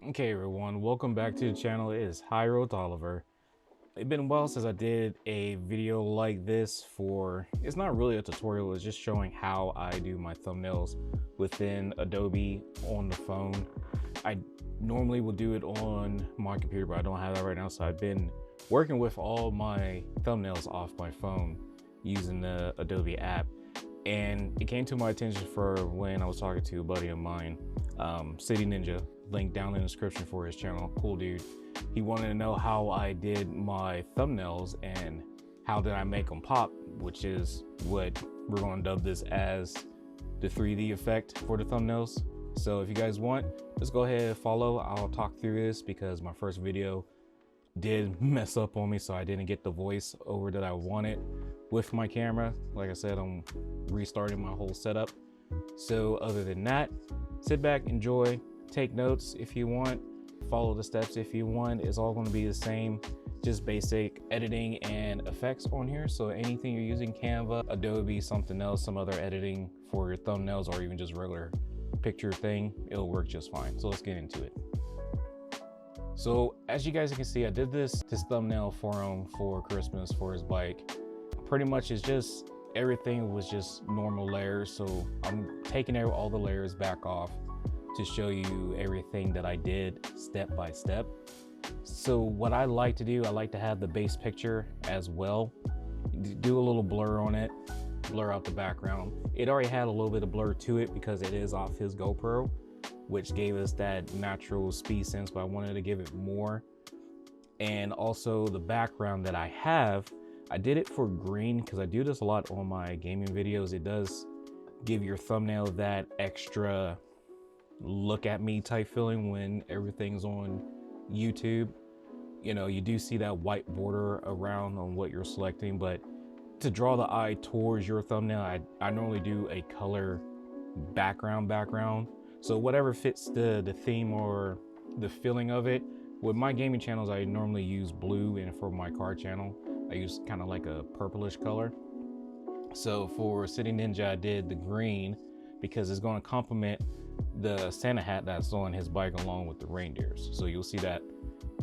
Okay everyone, welcome back to the channel. It is Hiro Tolliver. It's been a while since I did a video like this it's not really a tutorial, it's just showing how I do my thumbnails within Adobe on the phone. I normally will do it on my computer, but I don't have that right now, so I've been working with all my thumbnails off my phone using the Adobe app. And it came to my attention for when I was talking to a buddy of mine, City Ninja, link down in the description for his channel, cool dude. He wanted to know how I did my thumbnails and how did I make them pop, which is what we're going to dub this as the 3D effect for the thumbnails. So if you guys want, just go ahead and follow. I'll talk through this because my first video did mess up on me, so I didn't get the voice over that I wanted with my camera. Like I said, I'm restarting my whole setup. So other than that, sit back, enjoy, take notes if you want, follow the steps if you want. It's all going to be the same, just basic editing and effects on here. So anything you're using, Canva, Adobe, something else, some other editing for your thumbnails, or even just regular picture thing, it'll work just fine. So let's get into it. So as you guys can see, I did this thumbnail for him for Christmas for his bike. Pretty much it's just everything was just normal layers. So I'm taking all the layers back off to show you everything that I did step by step. So what I like to do, I like to have the base picture as well. Do a little blur on it, blur out the background. It already had a little bit of blur to it because it is off his GoPro, which gave us that natural speed sense, but I wanted to give it more. And also the background that I have, I did it for green because I do this a lot on my gaming videos. It does give your thumbnail that extra look at me type feeling when everything's on YouTube. You know, you do see that white border around on what you're selecting, but to draw the eye towards your thumbnail, I normally do a color background. So whatever fits the theme or the feeling of it. With my gaming channels, I normally use blue, and for my car channel, I use kind of like a purplish color. So for City Ninja, I did the green because it's going to complement the Santa hat that's on his bike along with the reindeers. So you'll see that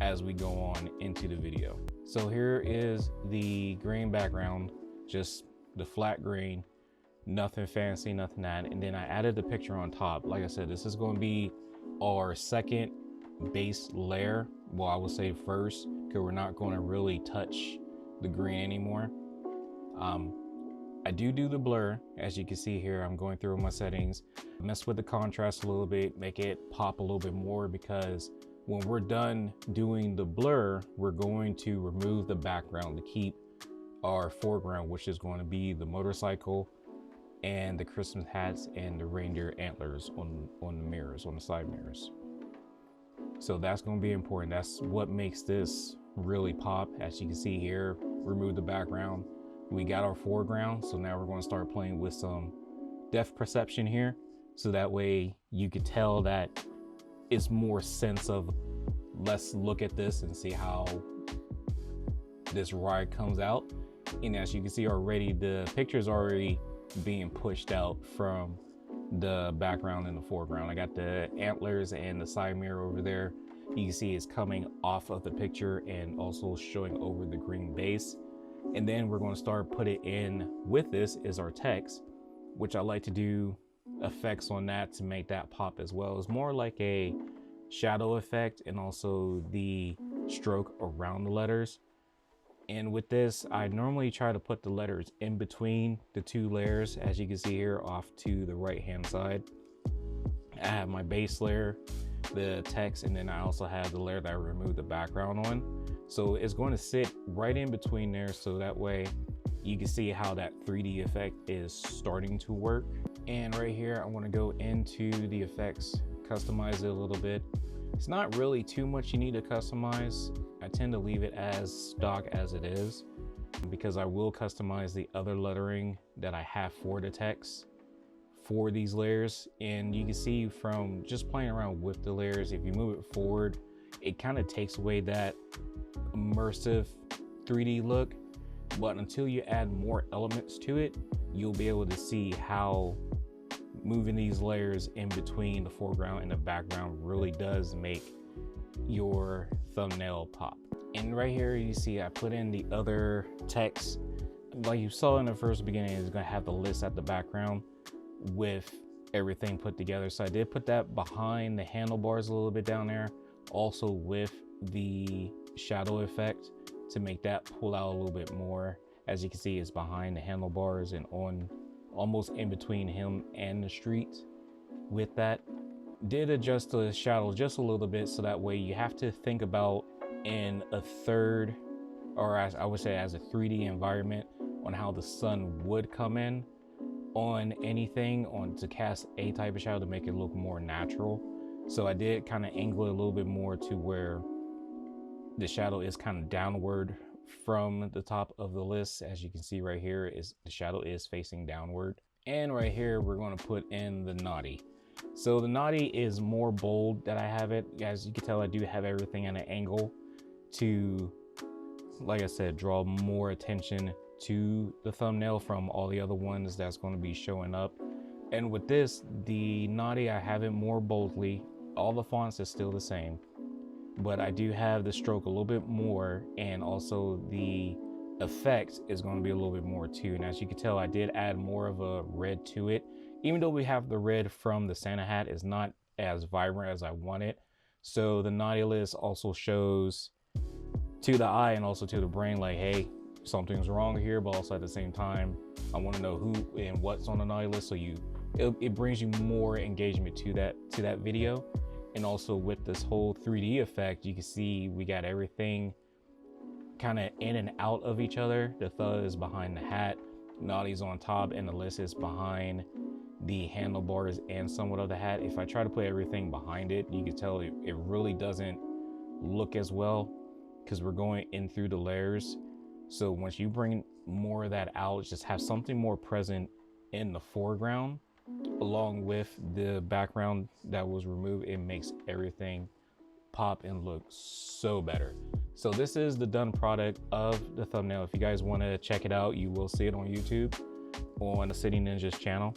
as we go on into the video. So here is the green background, just the flat green, nothing fancy, nothing that. And then I added the picture on top. Like I said, this is going to be our second base layer. Well, I would say first, because we're not going to really touch the green anymore. I do the blur. As you can see here, I'm going through my settings, mess with the contrast a little bit, make it pop a little bit more, because when we're done doing the blur, we're going to remove the background to keep our foreground, which is going to be the motorcycle and the Christmas hats and the reindeer antlers on the mirrors, on the side mirrors. So that's going to be important. That's what makes this really pop. As you can see here, remove the background. We got our foreground, so now we're going to start playing with some depth perception here, so that way you could tell that it's more sense of, let's look at this and see how this ride comes out. And as you can see already, the picture is already being pushed out from the background and the foreground. I got the antlers and the side mirror over there. You can see it's coming off of the picture and also showing over the green base. And then we're going to start putting in with this is our text, which I like to do effects on that to make that pop as well. It's more like a shadow effect and also the stroke around the letters. And with this, I normally try to put the letters in between the two layers, as you can see here off to the right hand side. I have my base layer, the text, and then I also have the layer that I removed the background on. So it's going to sit right in between there, so that way you can see how that 3D effect is starting to work. And right here, I want to go into the effects, customize it a little bit. It's not really too much you need to customize. I tend to leave it as stock as it is, because I will customize the other lettering that I have for the text for these layers. And you can see from just playing around with the layers, if you move it forward, it kind of takes away that immersive 3D look. But until you add more elements to it, you'll be able to see how moving these layers in between the foreground and the background really does make your thumbnail pop. And right here you see I put in the other text. Like you saw in the first beginning, it's gonna have the list at the background with everything put together. So I did put that behind the handlebars a little bit down there, also with the shadow effect to make that pull out a little bit more. As you can see, it's behind the handlebars and on almost in between him and the street. With that, did adjust the shadow just a little bit, so that way you have to think about in a third, or as I would say as a 3D environment, on how the sun would come in on anything to cast a type of shadow to make it look more natural. So I did kind of angle it a little bit more to where the shadow is kind of downward from the top of the list. As you can see right here, is the shadow is facing downward. And right here we're going to put in the naughty. So the naughty is more bold that I have it. As you can tell, I do have everything at an angle to, like I said, draw more attention to the thumbnail from all the other ones that's going to be showing up. And with this, the naughty, I have it more boldly. All the fonts is still the same, but I do have the stroke a little bit more, and also the effect is going to be a little bit more too. And as you can tell, I did add more of a red to it. Even though we have the red from the Santa hat, is not as vibrant as I want it. So the naughty list also shows to the eye and also to the brain, like, hey, something's wrong here, but also at the same time, I want to know who and what's on the naughty list. So it brings you more engagement to that video. And also with this whole 3D effect, you can see we got everything kind of in and out of each other. The thud is behind the hat, naughty's on top, and the list is behind the handlebars and somewhat of the hat. If I try to put everything behind it, you can tell it really doesn't look as well, because we're going in through the layers. So once you bring more of that out, just have something more present in the foreground along with the background that was removed, it makes everything pop and look so better. So this is the done product of the thumbnail. If you guys want to check it out, you will see it on YouTube on the City Ninjas channel.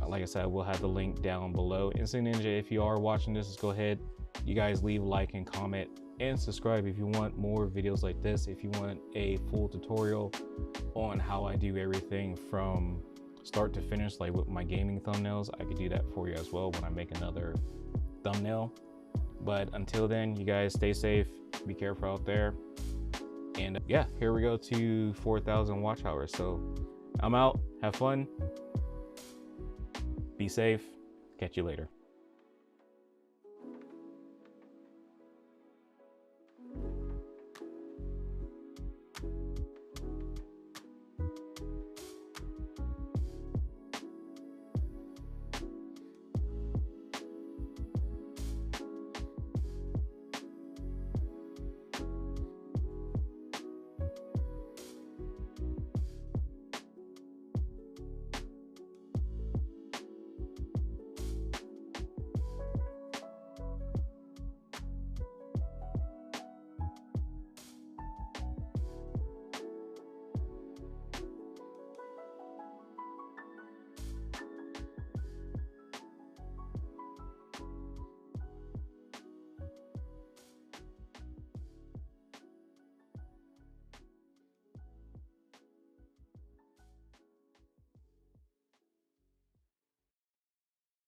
Like I said, we'll have the link down below. And City Ninja, if you are watching this, just go ahead, you guys leave a like and comment and subscribe if you want more videos like this. If you want a full tutorial on how I do everything from start to finish, like with my gaming thumbnails, I could do that for you as well when I make another thumbnail. But until then, you guys stay safe, be careful out there. And yeah, here we go to 4,000 watch hours. So I'm out, have fun, be safe, catch you later.